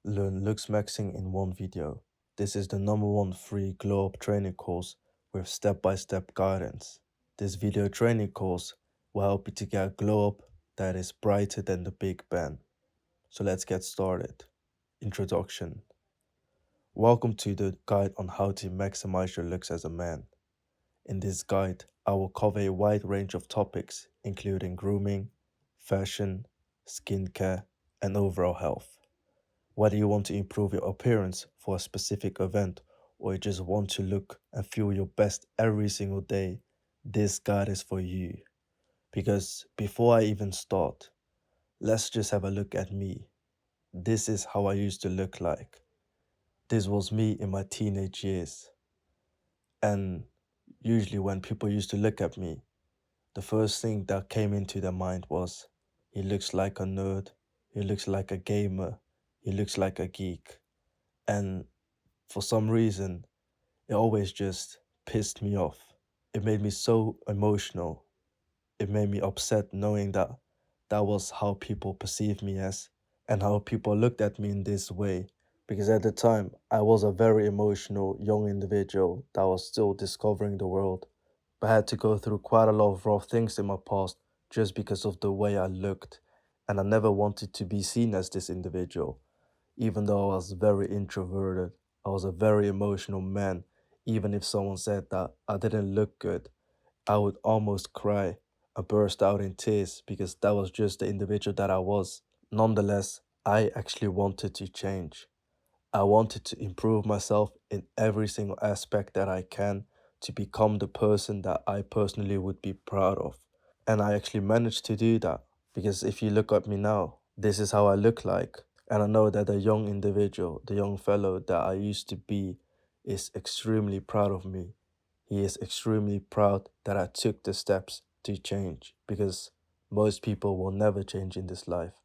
Learn LOOKSMAXXING in one video. This is the #1 free glow up training course with step-by-step guidance. This video training course will help you to get a glow up that is brighter than the Big Ben. So let's get started. Introduction. Welcome to the guide on how to maximize your looks as a man. In this guide, I will cover a wide range of topics including grooming, fashion, skincare, and overall health. Whether you want to improve your appearance for a specific event or you just want to look and feel your best every single day, this guide is for you. Because before I even start, let's just have a look at me. This is how I used to look like. This was me in my teenage years. And usually when people used to look at me, the first thing that came into their mind was, he looks like a nerd, he looks like a gamer, he looks like a geek. And for some reason, it always just pissed me off. It made me so emotional. It made me upset knowing that that was how people perceived me as and how people looked at me in this way. Because at the time, I was a very emotional young individual that was still discovering the world, but had to go through quite a lot of rough things in my past just because of the way I looked. And I never wanted to be seen as this individual. Even though I was very introverted, I was a very emotional man. Even if someone said that I didn't look good, I would almost cry and burst out in tears because that was just the individual that I was. Nonetheless, I actually wanted to change. I wanted to improve myself in every single aspect that I can to become the person that I personally would be proud of. And I actually managed to do that because if you look at me now, this is how I look like. And I know that the young individual, the young fellow that I used to be, is extremely proud of me. He is extremely proud that I took the steps to change because most people will never change in this life.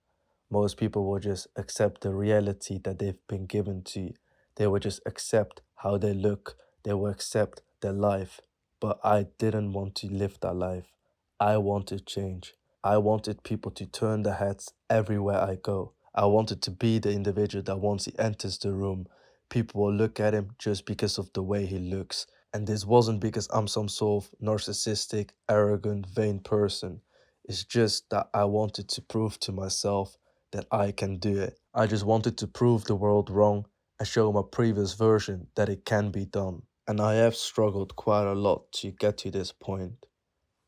Most people will just accept the reality that they've been given to. They will just accept how they look. They will accept their life. But I didn't want to live that life. I wanted change. I wanted people to turn their heads everywhere I go. I wanted to be the individual that once he enters the room, people will look at him just because of the way he looks. And this wasn't because I'm some sort of narcissistic, arrogant, vain person. It's just that I wanted to prove to myself that I can do it. I just wanted to prove the world wrong and show my previous version that it can be done. And I have struggled quite a lot to get to this point.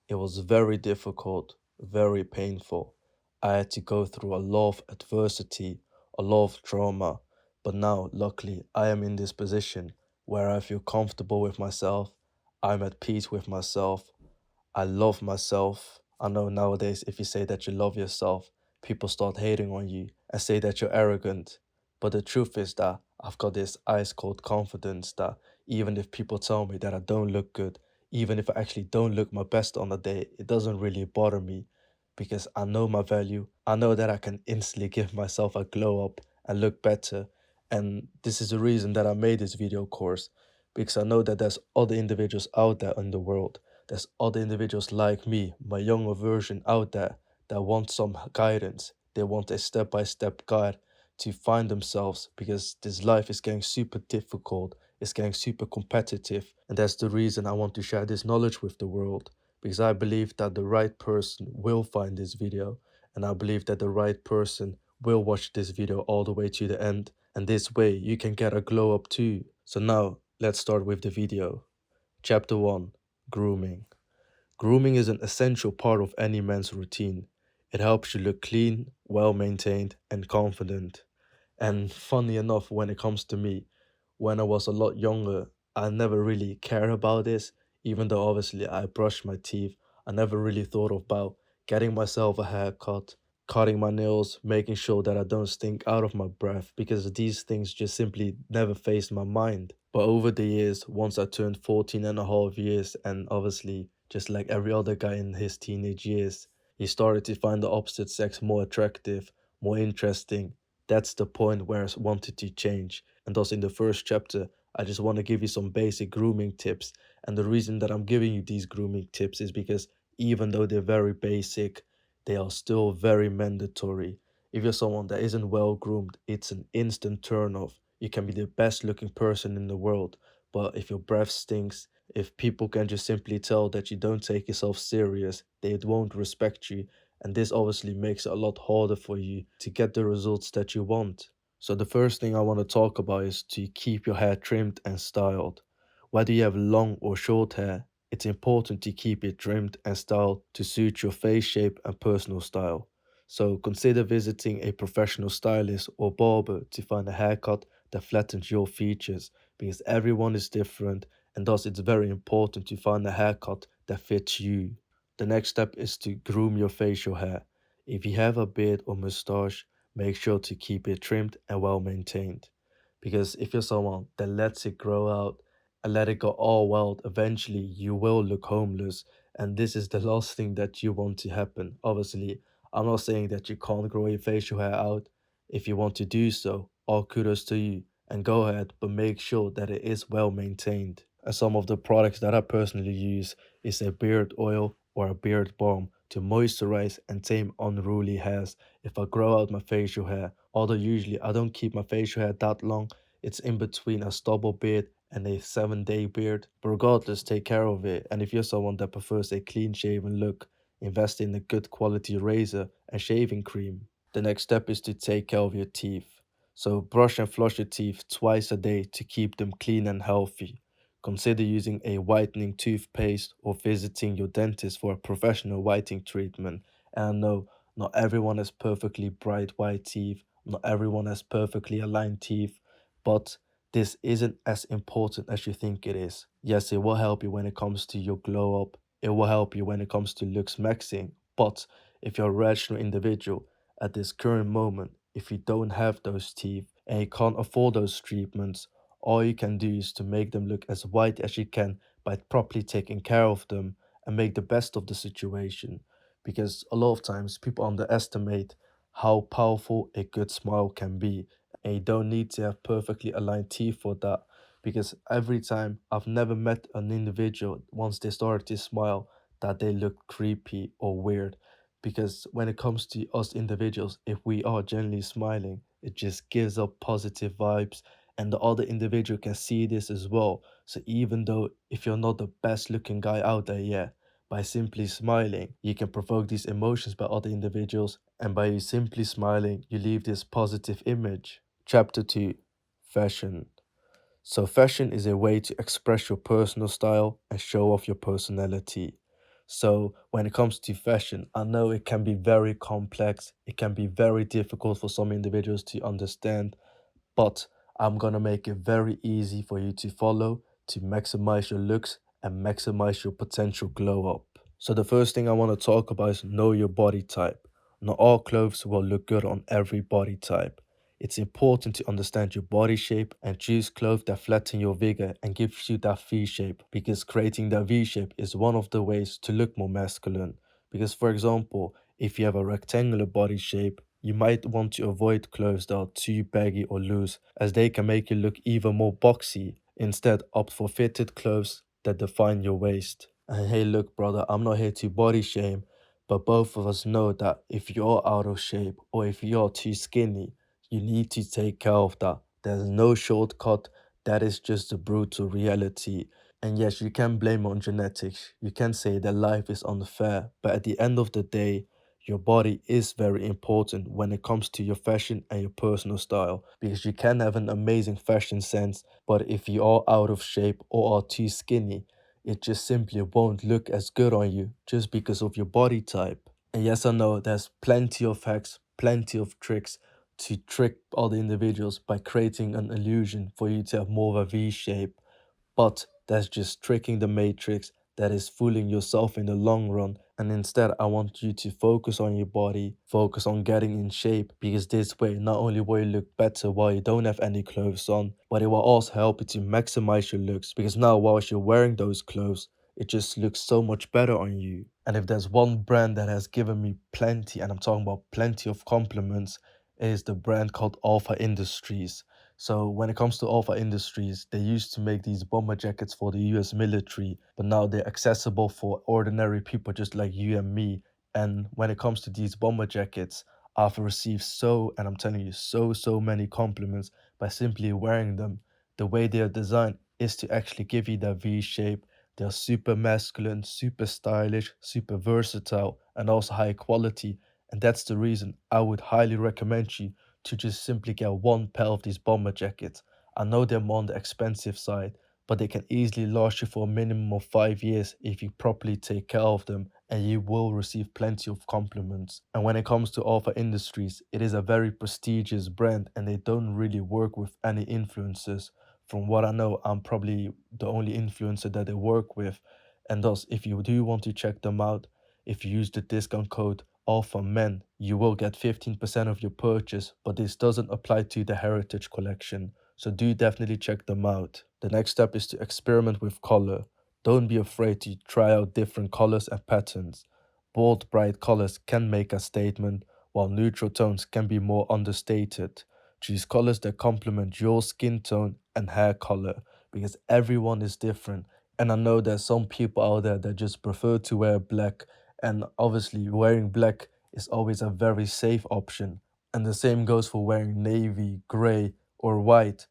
It was very difficult, very painful. I had to go through a lot of adversity, a lot of trauma, but now, luckily, I am in this position where I feel comfortable with myself, I'm at peace with myself, I love myself. I know nowadays, if you say that you love yourself, people start hating on you and say that you're arrogant. But the truth is that I've got this ice cold confidence that even if people tell me that I don't look good, even if I actually don't look my best on the day, it doesn't really bother me because I know my value. I know that I can instantly give myself a glow up and look better. And this is the reason that I made this video course because I know that there's other individuals out there in the world. There's other individuals like me, my younger version out there that want some guidance. They want a step-by-step guide to find themselves because this life is getting super difficult, it's getting super competitive, and that's the reason I want to share this knowledge with the world because I believe that the right person will find this video and I believe that the right person will watch this video all the way to the end, and this way you can get a glow up too. So now let's start with the video. Chapter 1. Grooming. Grooming is an essential part of any man's routine. It helps you look clean, well maintained, and confident. And funny enough, when it comes to me, when I was a lot younger, I never really cared about this, even though obviously I brushed my teeth. I never really thought about getting myself a haircut, cutting my nails, making sure that I don't stink out of my breath, because these things just simply never faced my mind. But over the years, once I turned 14 and a half years, and obviously, just like every other guy in his teenage years, he started to find the opposite sex more attractive, more interesting. That's the point where I wanted to change. And thus, in the first chapter, I just want to give you some basic grooming tips. And the reason that I'm giving you these grooming tips is because even though they're very basic, they are still very mandatory. If you're someone that isn't well groomed, it's an instant turn off. You can be the best looking person in the world, but if your breath stinks, if people can just simply tell that you don't take yourself serious, they won't respect you, and this obviously makes it a lot harder for you to get the results that you want. So the first thing I want to talk about is to keep your hair trimmed and styled. Whether you have long or short hair, it's important to keep it trimmed and styled to suit your face shape and personal style. So consider visiting a professional stylist or barber to find a haircut that flattens your features, because everyone is different, and thus it's very important to find a haircut that fits you. The next step is to groom your facial hair. If you have a beard or mustache, make sure to keep it trimmed and well maintained. Because if you're someone that lets it grow out and let it go all wild, eventually you will look homeless. And this is the last thing that you want to happen. Obviously, I'm not saying that you can't grow your facial hair out. If you want to do so, all kudos to you. And go ahead, but make sure that it is well maintained. And some of the products that I personally use is a beard oil or a beard balm to moisturize and tame unruly hairs if I grow out my facial hair. Although usually I don't keep my facial hair that long, it's in between a stubble beard and a 7-day beard. But regardless, take care of it. And if you're someone that prefers a clean shaven look, invest in a good quality razor and shaving cream. The next step is to take care of your teeth. So brush and floss your teeth twice a day to keep them clean and healthy. Consider using a whitening toothpaste or visiting your dentist for a professional whitening treatment. And I know not everyone has perfectly bright white teeth, not everyone has perfectly aligned teeth, but this isn't as important as you think it is. Yes, it will help you when it comes to your glow up, it will help you when it comes to looks maxing, but if you're a rational individual at this current moment, if you don't have those teeth and you can't afford those treatments, all you can do is to make them look as white as you can by properly taking care of them and make the best of the situation. Because a lot of times people underestimate how powerful a good smile can be, and you don't need to have perfectly aligned teeth for that. Because every time I've never met an individual once they started to smile that they look creepy or weird. Because when it comes to us individuals, if we are generally smiling, it just gives up positive vibes, and the other individual can see this as well. So even though if you're not the best looking guy out there yet, by simply smiling, you can provoke these emotions by other individuals, and by you simply smiling, you leave this positive image. Chapter 2: Fashion. So, fashion is a way to express your personal style and show off your personality. So, when it comes to fashion, I know it can be very complex, it can be very difficult for some individuals to understand, but I'm gonna make it very easy for you to follow to maximize your looks and maximize your potential glow up. So the first thing I want to talk about is know your body type. Not all clothes will look good on every body type. It's important to understand your body shape and choose clothes that flatten your figure and gives you that V shape, because creating that V shape is one of the ways to look more masculine. Because for example, if you have a rectangular body shape, you might want to avoid clothes that are too baggy or loose, as they can make you look even more boxy. Instead, opt for fitted clothes that define your waist. And hey, look, brother, I'm not here to body shame, but both of us know that if you're out of shape or if you're too skinny, you need to take care of that. There's no shortcut, that is just the brutal reality. And yes, you can blame on genetics. You can say that life is unfair, but at the end of the day, your body is very important when it comes to your fashion and your personal style, because you can have an amazing fashion sense, but if you are out of shape or are too skinny, it just simply won't look as good on you just because of your body type. And yes, I know there's plenty of hacks, plenty of tricks to trick other individuals by creating an illusion for you to have more of a V shape, but that's just tricking the matrix, that is fooling yourself in the long run. And instead, I want you to focus on your body, focus on getting in shape, because this way, not only will you look better while you don't have any clothes on, but it will also help you to maximize your looks, because now whilst you're wearing those clothes, it just looks so much better on you. And if there's one brand that has given me plenty, and I'm talking about plenty of compliments, it is the brand called Alpha Industries. So when it comes to Alpha Industries, they used to make these bomber jackets for the US military, but now they're accessible for ordinary people just like you and me. And when it comes to these bomber jackets, I've received and I'm telling you, so many compliments by simply wearing them. The way they are designed is to actually give you that V shape. They're super masculine, super stylish, super versatile, and also high quality. And that's the reason I would highly recommend you to just simply get one pair of these bomber jackets. I know they're more on the expensive side, but they can easily last you for a minimum of 5 years if you properly take care of them, and you will receive plenty of compliments. And when it comes to Alpha Industries, it is a very prestigious brand and they don't really work with any influencers. From what I know, I'm probably the only influencer that they work with. And thus, if you do want to check them out, if you use the discount code Alpha Men, you will get 15% of your purchase, but this doesn't apply to the Heritage Collection. So do definitely check them out. The next step is to experiment with color. Don't be afraid to try out different colors and patterns. Bold, bright colors can make a statement, while neutral tones can be more understated. Choose colors that complement your skin tone and hair color because everyone is different. And I know there's some people out there that just prefer to wear black, and obviously, wearing black is always a very safe option. And the same goes for wearing navy, gray, or white.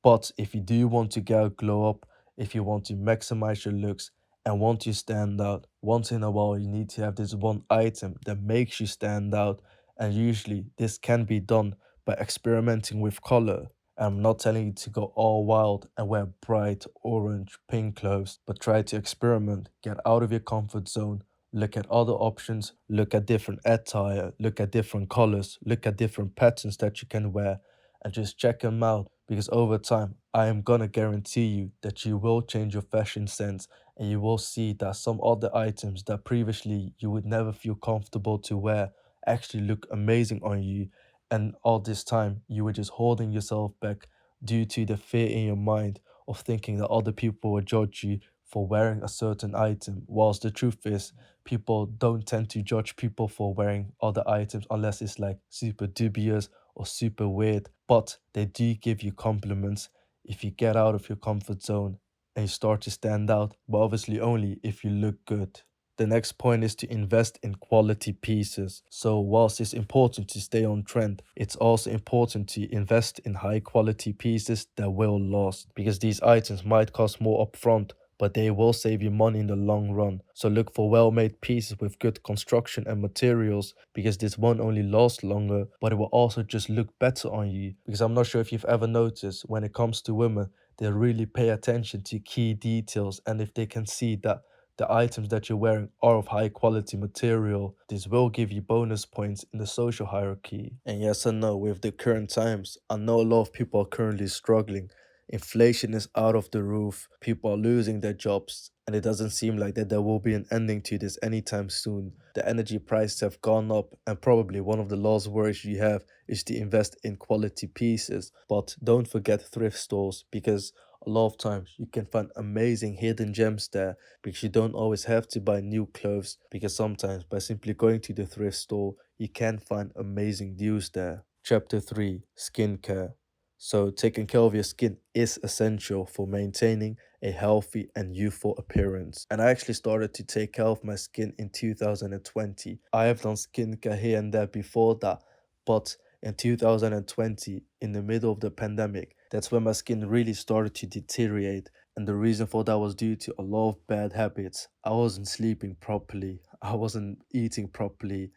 But if you do want to get a glow up, if you want to maximize your looks and want to stand out, once in a while you need to have this one item that makes you stand out. And usually this can be done by experimenting with color. I'm not telling you to go all wild and wear bright orange, pink clothes, but try to experiment, get out of your comfort zone, look at other options, look at different attire, look at different colors, look at different patterns that you can wear, and just check them out because over time, I am gonna guarantee you that you will change your fashion sense and you will see that some other items that previously you would never feel comfortable to wear actually look amazing on you. And all this time, you were just holding yourself back due to the fear in your mind of thinking that other people will judge you for wearing a certain item. Whilst the truth is, people don't tend to judge people for wearing other items unless it's like super dubious or super weird, but they do give you compliments if you get out of your comfort zone and you start to stand out, but obviously only if you look good. The next point is to invest in quality pieces. So, whilst it's important to stay on trend, it's also important to invest in high quality pieces that will last because these items might cost more upfront, but they will save you money in the long run. So look for well-made pieces with good construction and materials because this won't only last longer, but it will also just look better on you. Because I'm not sure if you've ever noticed when it comes to women, they really pay attention to key details, and if they can see that the items that you're wearing are of high quality material, this will give you bonus points in the social hierarchy. And yes and no, with the current times, I know a lot of people are currently struggling. Inflation is out of the roof, people are losing their jobs, and it doesn't seem like that there will be an ending to this anytime soon. The energy prices have gone up, and probably one of the last worries you have is to invest in quality pieces. But don't forget thrift stores because a lot of times you can find amazing hidden gems there because you don't always have to buy new clothes because sometimes by simply going to the thrift store, you can find amazing deals there. Chapter 3: Skincare. So, taking care of your skin is essential for maintaining a healthy and youthful appearance. And I actually started to take care of my skin in 2020. I have done skincare here and there before that, but in 2020, in the middle of the pandemic, that's when my skin really started to deteriorate. And the reason for that was due to a lot of bad habits. I wasn't sleeping properly, I wasn't eating properly,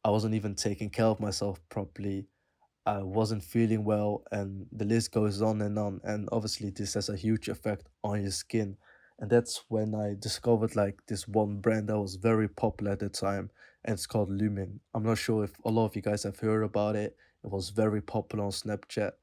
I wasn't even taking care of myself properly. I wasn't feeling well, and the list goes on and on. And obviously, this has a huge effect on your skin. And that's when I discovered like this one brand that was very popular at the time, and it's called Lumin. I'm not sure if a lot of you guys have heard about it. It was very popular on Snapchat,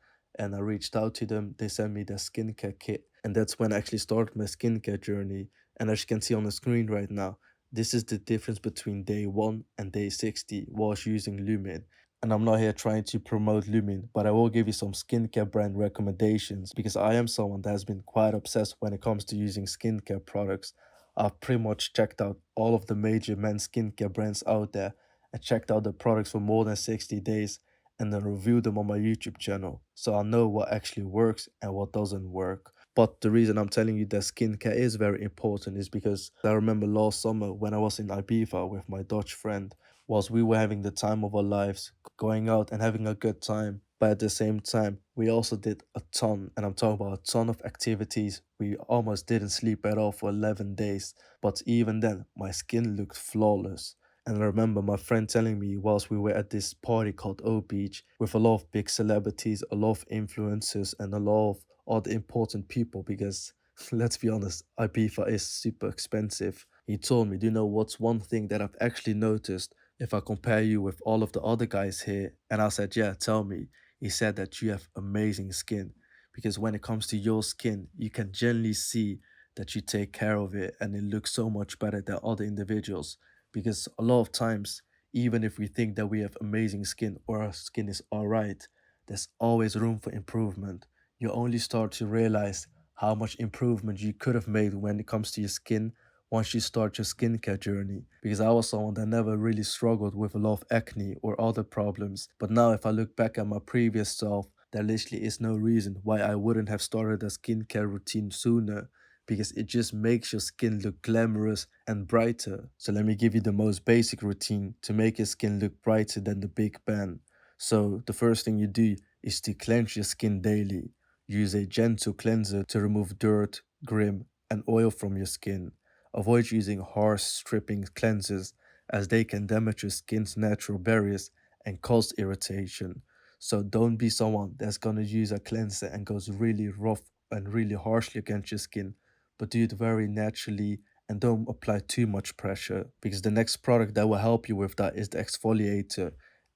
and I reached out to them. They sent me their skincare kit, and that's when I actually started my skincare journey. And as you can see on the screen right now, this is the difference between day 1 and day 60 whilst using Lumin. And I'm not here trying to promote Lumin, but I will give you some skincare brand recommendations because I am someone that has been quite obsessed when it comes to using skincare products. I've pretty much checked out all of the major men's skincare brands out there and checked out the products for more than 60 days and then reviewed them on my YouTube channel. So I know what actually works and what doesn't work. But the reason I'm telling you that skincare is very important is because I remember last summer when I was in Ibiza with my Dutch friend, whilst we were having the time of our lives, going out and having a good time. But at the same time, we also did a ton, and I'm talking about a ton of activities. We almost didn't sleep at all for 11 days. But even then, my skin looked flawless. And I remember my friend telling me whilst we were at this party called O Beach with a lot of big celebrities, a lot of influencers, and a lot of other important people because let's be honest, Ibiza is super expensive. He told me, do you know what's one thing that I've actually noticed if I compare you with all of the other guys here? And I said, yeah, tell me. He said that you have amazing skin because when it comes to your skin, you can generally see that you take care of it and it looks so much better than other individuals. Because a lot of times, even if we think that we have amazing skin or our skin is alright, there's always room for improvement. You only start to realize how much improvement you could have made when it comes to your skin once you start your skincare journey. Because I was someone that never really struggled with a lot of acne or other problems. But now, if I look back at my previous self, there literally is no reason why I wouldn't have started a skincare routine sooner because it just makes your skin look glamorous and brighter. So let me give you the most basic routine to make your skin look brighter than the Big Ben. So the first thing you do is to cleanse your skin daily. Use a gentle cleanser to remove dirt, grim, and oil from your skin. Avoid using harsh stripping cleansers as they can damage your skin's natural barriers and cause irritation. So don't be someone that's gonna use a cleanser and goes really rough and really harshly against your skin, but do it very naturally and don't apply too much pressure because the next product that will help you with that is the exfoliator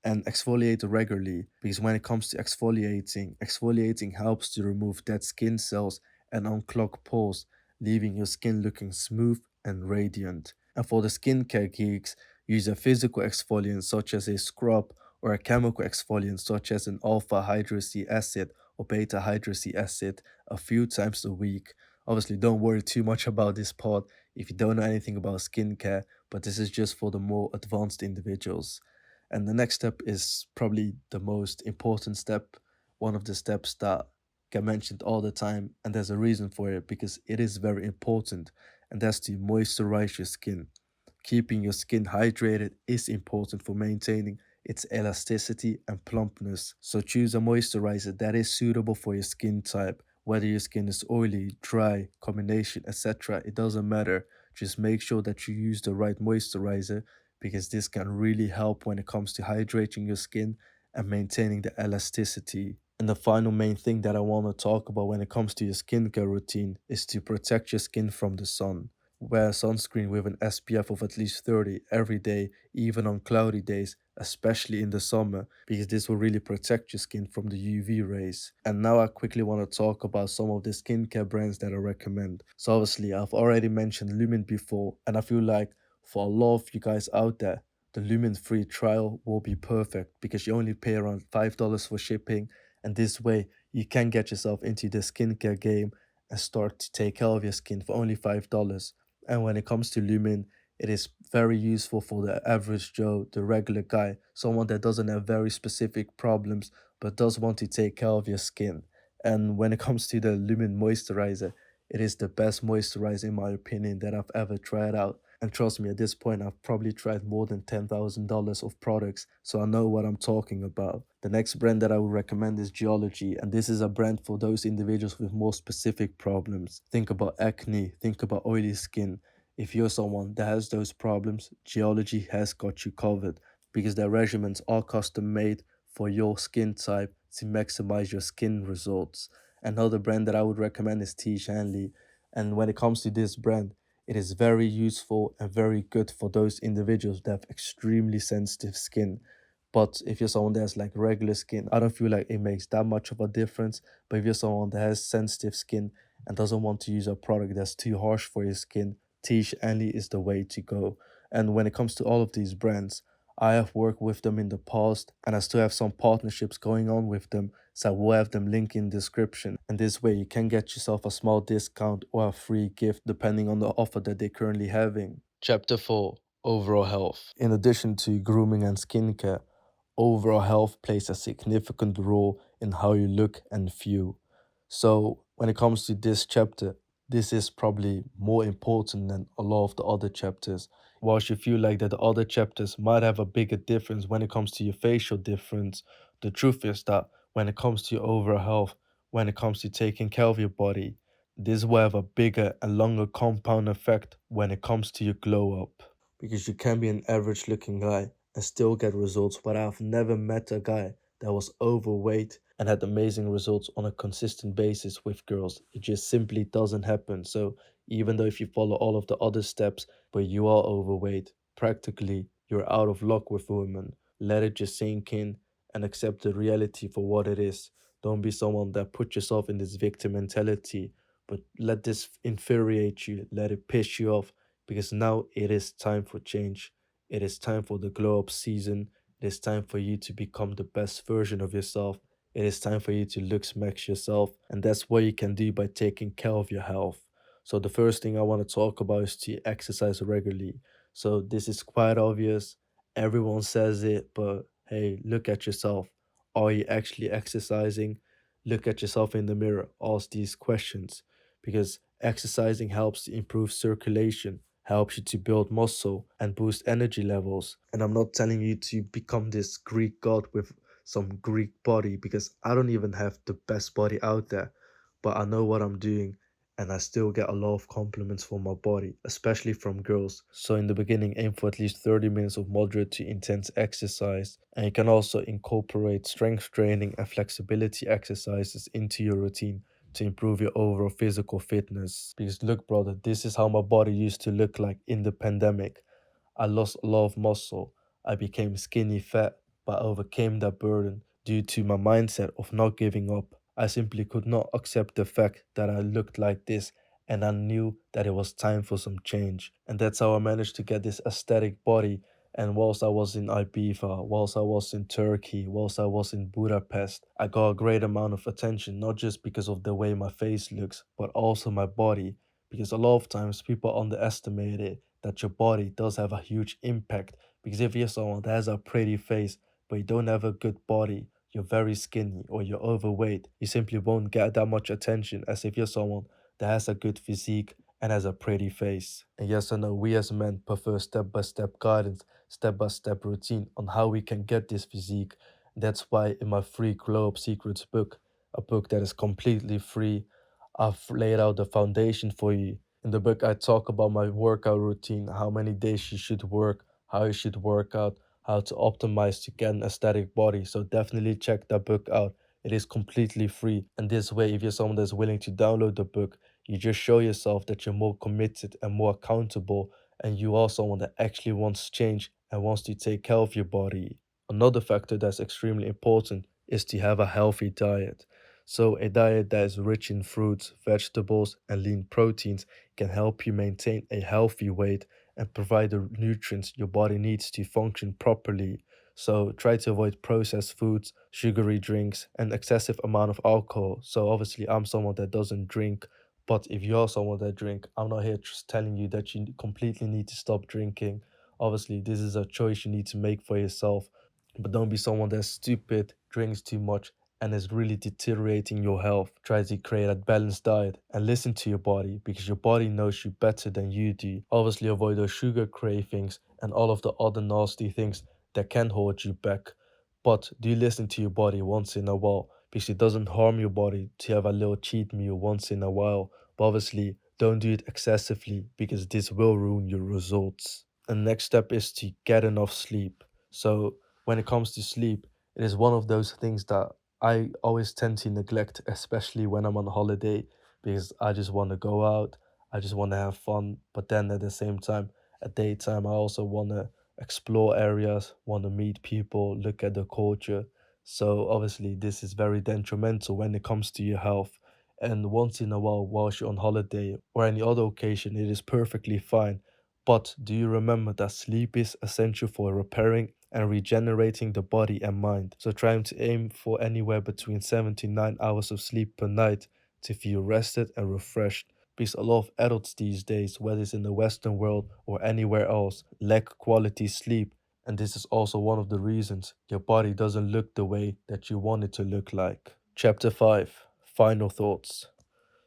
and exfoliate regularly because when it comes to exfoliating helps to remove dead skin cells and unclog pores, leaving your skin looking smooth and radiant. And for the skincare geeks, use a physical exfoliant such as a scrub or a chemical exfoliant such as an alpha hydroxy acid or beta hydroxy acid a few times a week. Obviously, don't worry too much about this part if you don't know anything about skincare, but this is just for the more advanced individuals. And the next step is probably the most important step, one of the steps that get mentioned all the time, and there's a reason for it because it is very important, and that's to moisturize your skin. Keeping your skin hydrated is important for maintaining its elasticity and plumpness. So choose a moisturizer that is suitable for your skin type. Whether your skin is oily, dry, combination, etc., it doesn't matter. Just make sure that you use the right moisturizer because this can really help when it comes to hydrating your skin and maintaining the elasticity. And the final main thing that I want to talk about when it comes to your skincare routine is to protect your skin from the sun. Wear sunscreen with an SPF of at least 30 every day, even on cloudy days, especially in the summer, because this will really protect your skin from the UV rays. And now I quickly want to talk about some of the skincare brands that I recommend. So obviously, I've already mentioned Lumin before, and I feel like for a lot of you guys out there, the Lumin free trial will be perfect because you only pay around $5 for shipping, and this way you can get yourself into the skincare game and start to take care of your skin for only $5. And when it comes to Lumin, it is very useful for the average Joe, the regular guy, someone that doesn't have very specific problems but does want to take care of your skin. And when it comes to the Lumin moisturizer, it is the best moisturizer in my opinion that I've ever tried out. And trust me, at this point, I've probably tried more than $10,000 of products, so I know what I'm talking about. The next brand that I would recommend is Geology, and this is a brand for those individuals with more specific problems. Think about acne, think about oily skin. If you're someone that has those problems, Geology has got you covered because their regimens are custom made for your skin type to maximize your skin results. Another brand that I would recommend is T. Shanley, and when it comes to this brand, it is very useful and very good for those individuals that have extremely sensitive skin. But if you're someone that has like regular skin, I don't feel like it makes that much of a difference. But if you're someone that has sensitive skin and doesn't want to use a product that's too harsh for your skin, Tish Anley is the way to go. And when it comes to all of these brands, I have worked with them in the past and I still have some partnerships going on with them. So I will have them link in description. And this way you can get yourself a small discount or a free gift depending on the offer that they're currently having. Chapter 4: Overall Health. In addition to grooming and skincare, overall health plays a significant role in how you look and feel. So, when it comes to this chapter, this is probably more important than a lot of the other chapters Whilst you feel like that the other chapters might have a bigger difference when it comes to your facial difference, the truth is that when it comes to your overall health, when it comes to taking care of your body, this will have a bigger and longer compound effect when it comes to your glow up. Because you can be an average looking guy and still get results, but I've never met a guy that was overweight and had amazing results on a consistent basis with girls. It just simply doesn't happen. So even though if you follow all of the other steps, but you are overweight, practically you're out of luck with women. Let it just sink in and accept the reality for what it is. Don't be someone that put yourself in this victim mentality, but let this infuriate you, let it piss you off, because now it is time for change. It is time for the glow up season. It is time for you to become the best version of yourself. It is time for you to look smash yourself, and that's what you can do by taking care of your health. So the first thing I want to talk about is to exercise regularly. So this is quite obvious. Everyone says it, but hey, look at yourself. Are you actually exercising? Look at yourself in the mirror. Ask these questions, because exercising helps to improve circulation, helps you to build muscle and boost energy levels. And I'm not telling you to become this Greek god with some Greek body, because I don't even have the best body out there, but I know what I'm doing, and I still get a lot of compliments for my body, especially from girls. So in the beginning, aim for at least 30 minutes of moderate to intense exercise, and you can also incorporate strength training and flexibility exercises into your routine to improve your overall physical fitness. Because look, brother, this is how my body used to look like in the pandemic. I lost a lot of muscle. I became skinny fat, but I overcame that burden due to my mindset of not giving up. I simply could not accept the fact that I looked like this, and I knew that it was time for some change. And that's how I managed to get this aesthetic body. And whilst I was in Ibiza, whilst I was in Turkey, whilst I was in Budapest, I got a great amount of attention, not just because of the way my face looks, but also my body. Because a lot of times people underestimate it, that your body does have a huge impact. Because if you're someone that has a pretty face, but you don't have a good body, you're very skinny or you're overweight, you simply won't get that much attention as if you're someone that has a good physique and has a pretty face. And yes, I know we as men prefer step by step guidance, step by step routine on how we can get this physique. That's why in my free Glow Up Secrets book, a book that is completely free, I've laid out the foundation for you. In the book, I talk about my workout routine, how many days you should work, how you should work out, how to optimize to get an aesthetic body. So definitely check that book out. It is completely free. And this way, if you're someone that's willing to download the book, you just show yourself that you're more committed and more accountable, and you are someone that actually wants change and wants to take care of your body. Another factor that's extremely important is to have a healthy diet. So, a diet that is rich in fruits, vegetables, and lean proteins can help you maintain a healthy weight and provide the nutrients your body needs to function properly. So, try to avoid processed foods, sugary drinks, and excessive amount of alcohol. So, obviously, I'm someone that doesn't drink, but if you're someone that drink, I'm not here just telling you that you completely need to stop drinking. Obviously, this is a choice you need to make for yourself, but don't be someone that's stupid, drinks too much, and is really deteriorating your health. Try to create a balanced diet and listen to your body, because your body knows you better than you do. Obviously, avoid those sugar cravings and all of the other nasty things that can hold you back. But do listen to your body once in a while, because it doesn't harm your body to have a little cheat meal once in a while. But obviously, don't do it excessively, because this will ruin your results. And next step is to get enough sleep. So when it comes to sleep, it is one of those things that I always tend to neglect, especially when I'm on holiday, because I just want to go out, I just want to have fun. But then at the same time, at daytime, I also want to explore areas, want to meet people, look at the culture. So obviously, this is very detrimental when it comes to your health. And once in a while, whilst you're on holiday or any other occasion, it is perfectly fine. But do you remember that sleep is essential for repairing and regenerating the body and mind? So trying to aim for anywhere between 7 to 9 hours of sleep per night to feel rested and refreshed. Because a lot of adults these days, whether it's in the Western world or anywhere else, lack quality sleep. And this is also one of the reasons your body doesn't look the way that you want it to look like. Chapter 5, Final Thoughts.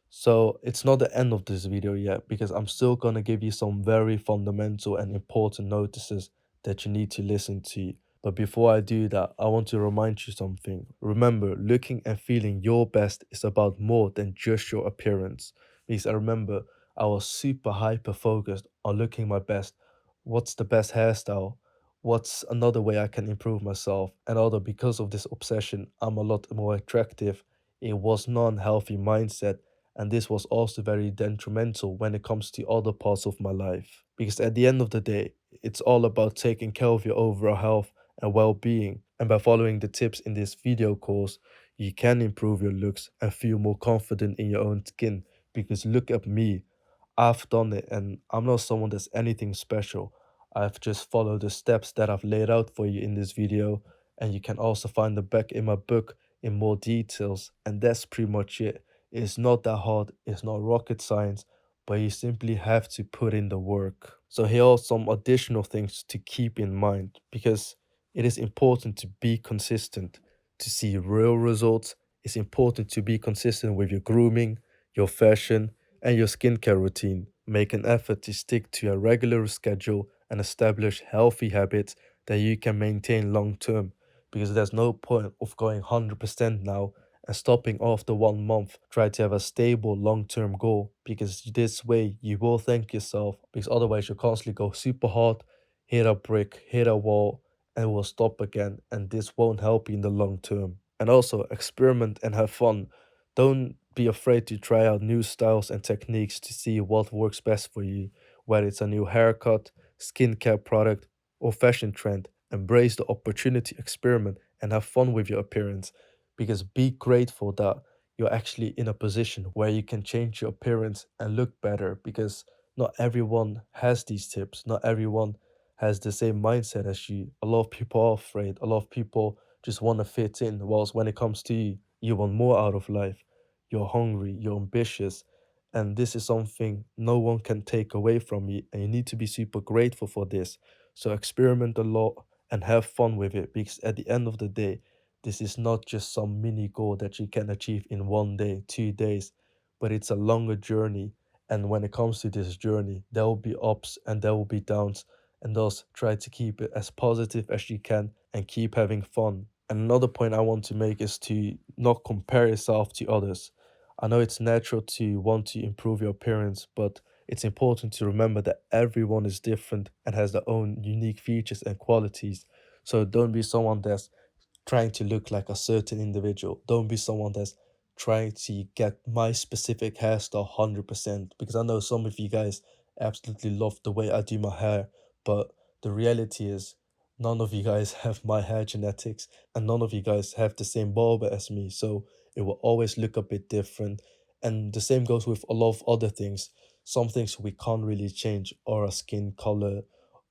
So it's not the end of this video yet because I'm still gonna give you some very fundamental and important notices that you need to listen to. But before I do that, I want to remind you something. Remember, looking and feeling your best is about more than just your appearance. Because I remember I was super hyper focused on looking my best. What's the best hairstyle? What's another way I can improve myself? And although because of this obsession, I'm a lot more attractive, it was non-healthy mindset, and this was also very detrimental when it comes to other parts of my life. Because at the end of the day, it's all about taking care of your overall health and well-being. And by following the tips in this video course, you can improve your looks and feel more confident in your own skin. Because look at me, I've done it, and I'm not someone that's anything special. I've just followed the steps that I've laid out for you in this video, and you can also find the back in my book in more details. And that's pretty much it. It's not that hard, it's not rocket science, but you simply have to put in the work. So here are some additional things to keep in mind, because it is important to be consistent to see real results. It's important to be consistent with your grooming, your fashion, and your skincare routine. Make an effort to stick to a regular schedule and establish healthy habits that you can maintain long term, because there's no point of going 100% now and stopping after 1 month. Try to have a stable long-term goal, because this way you will thank yourself, because otherwise you'll constantly go super hard, hit a brick, hit a wall, and it will stop again, and this won't help you in the long term. And also experiment and have fun. Don't be afraid to try out new styles and techniques to see what works best for you, whether it's a new haircut, skincare product, or fashion trend. Embrace the opportunity, experiment, and have fun with your appearance, because be grateful that you're actually in a position where you can change your appearance and look better, because not everyone has these tips, not everyone has the same mindset as you. A lot of people are afraid, a lot of people just want to fit in, whilst when it comes to you, you want more out of life. You're hungry, you're ambitious, and this is something no one can take away from you, and you need to be super grateful for this. So experiment a lot and have fun with it, because at the end of the day, this is not just some mini goal that you can achieve in 1 day, 2 days, but it's a longer journey. And when it comes to this journey, there will be ups and there will be downs, and thus try to keep it as positive as you can and keep having fun. And another point I want to make is to not compare yourself to others. I know it's natural to want to improve your appearance, but it's important to remember that everyone is different and has their own unique features and qualities. So don't be someone that's trying to look like a certain individual. Don't be someone that's trying to get my specific hairstyle 100%, because I know some of you guys absolutely love the way I do my hair, but the reality is none of you guys have my hair genetics, and none of you guys have the same barber as me, so it will always look a bit different. And the same goes with a lot of other things. Some things we can't really change, or a skin color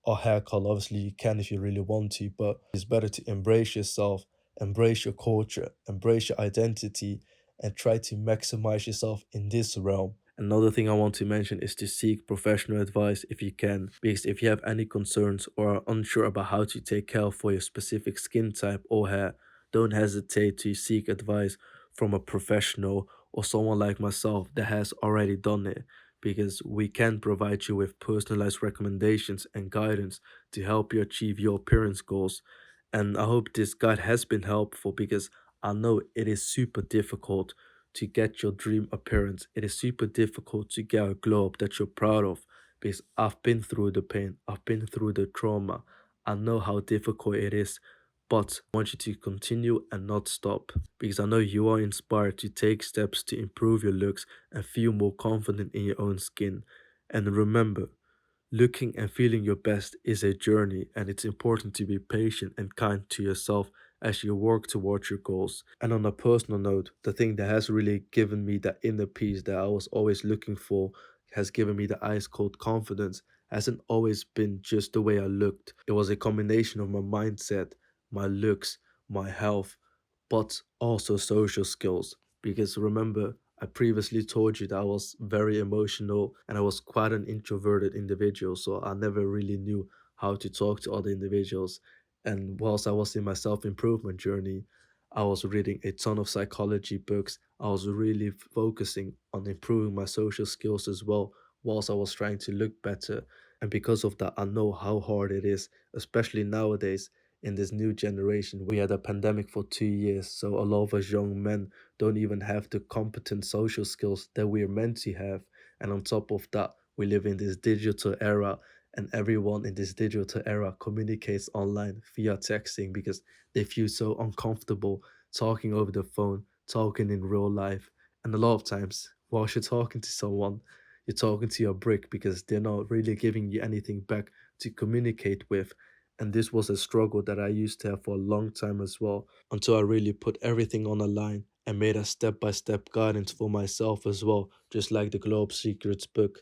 or hair color. Obviously you can if you really want to, but it's better to embrace yourself, embrace your culture, embrace your identity, and try to maximize yourself in this realm. Another thing I want to mention is to seek professional advice if you can, because if you have any concerns or are unsure about how to take care for your specific skin type or hair, don't hesitate to seek advice from a professional or someone like myself that has already done it, because we can provide you with personalized recommendations and guidance to help you achieve your appearance goals. And I hope this guide has been helpful, because I know it is super difficult to get your dream appearance. It is super difficult to get a glow up that you're proud of, because I've been through the pain, I've been through the trauma. I know how difficult it is, but I want you to continue and not stop, because I know you are inspired to take steps to improve your looks and feel more confident in your own skin. And remember, looking and feeling your best is a journey, and it's important to be patient and kind to yourself as you work towards your goals. And on a personal note, the thing that has really given me that inner peace that I was always looking for, has given me the ice cold confidence, hasn't always been just the way I looked. It was a combination of my mindset, my looks, my health, but also social skills. Because remember, I previously told you that I was very emotional and I was quite an introverted individual, so I never really knew how to talk to other individuals. And whilst I was in my self improvement journey, I was reading a ton of psychology books. I was really focusing on improving my social skills as well, whilst I was trying to look better. And because of that, I know how hard it is, especially nowadays in this new generation. We had a pandemic for 2 years, so a lot of us young men don't even have the competent social skills that we're meant to have. And on top of that, we live in this digital era, and everyone in this digital era communicates online via texting because they feel so uncomfortable talking over the phone, talking in real life. And a lot of times, whilst you're talking to someone, you're talking to your brick because they're not really giving you anything back to communicate with. And this was a struggle that I used to have for a long time as well, until I really put everything on a line and made a step-by-step guidance for myself as well, just like the Globe Secrets book.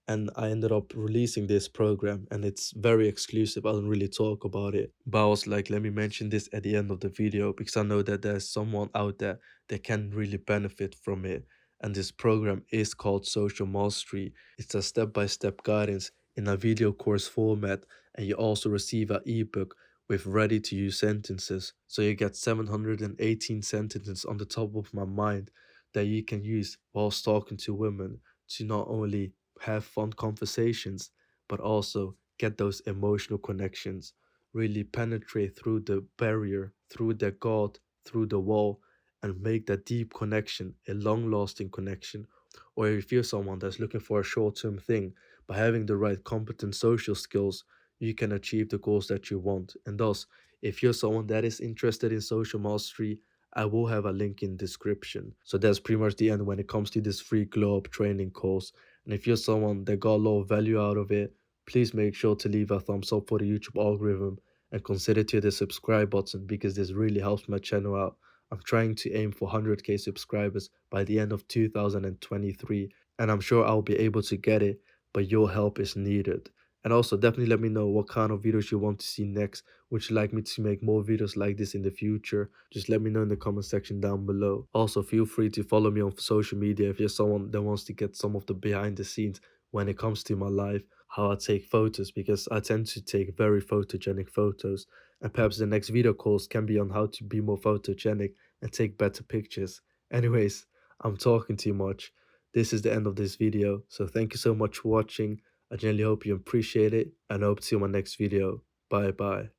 And I ended up releasing this program, and it's very exclusive. I don't really talk about it, but I was like, let me mention this at the end of the video because I know that there's someone out there that can really benefit from it. And this program is called Social Mastery. It's a step-by-step guidance in a video course format, and you also receive an ebook with ready-to-use sentences. So you get 718 sentences on the top of my mind that you can use whilst talking to women to not only have fun conversations, but also get those emotional connections, really penetrate through the barrier, through the guard, through the wall, and make that deep connection a long lasting connection. Or if you're someone that's looking for a short term thing, by having the right competent social skills, you can achieve the goals that you want. And thus, if you're someone that is interested in social mastery, I will have a link in description. So that's pretty much the end when it comes to this free glow up training course. And if you're someone that got a lot of value out of it, please make sure to leave a thumbs up for the YouTube algorithm and consider to hit the subscribe button because this really helps my channel out. I'm trying to aim for 100k subscribers by the end of 2023, and I'm sure I'll be able to get it, but your help is needed. And also definitely let me know what kind of videos you want to see next. Would you like me to make more videos like this in the future? Just let me know in the comment section down below. Also feel free to follow me on social media if you're someone that wants to get some of the behind the scenes when it comes to my life, how I take photos, because I tend to take very photogenic photos. And perhaps the next video course can be on how to be more photogenic and take better pictures. Anyways, I'm talking too much. This is the end of this video, so thank you so much for watching. I genuinely hope you appreciate it, and I hope to see you in my next video. Bye bye.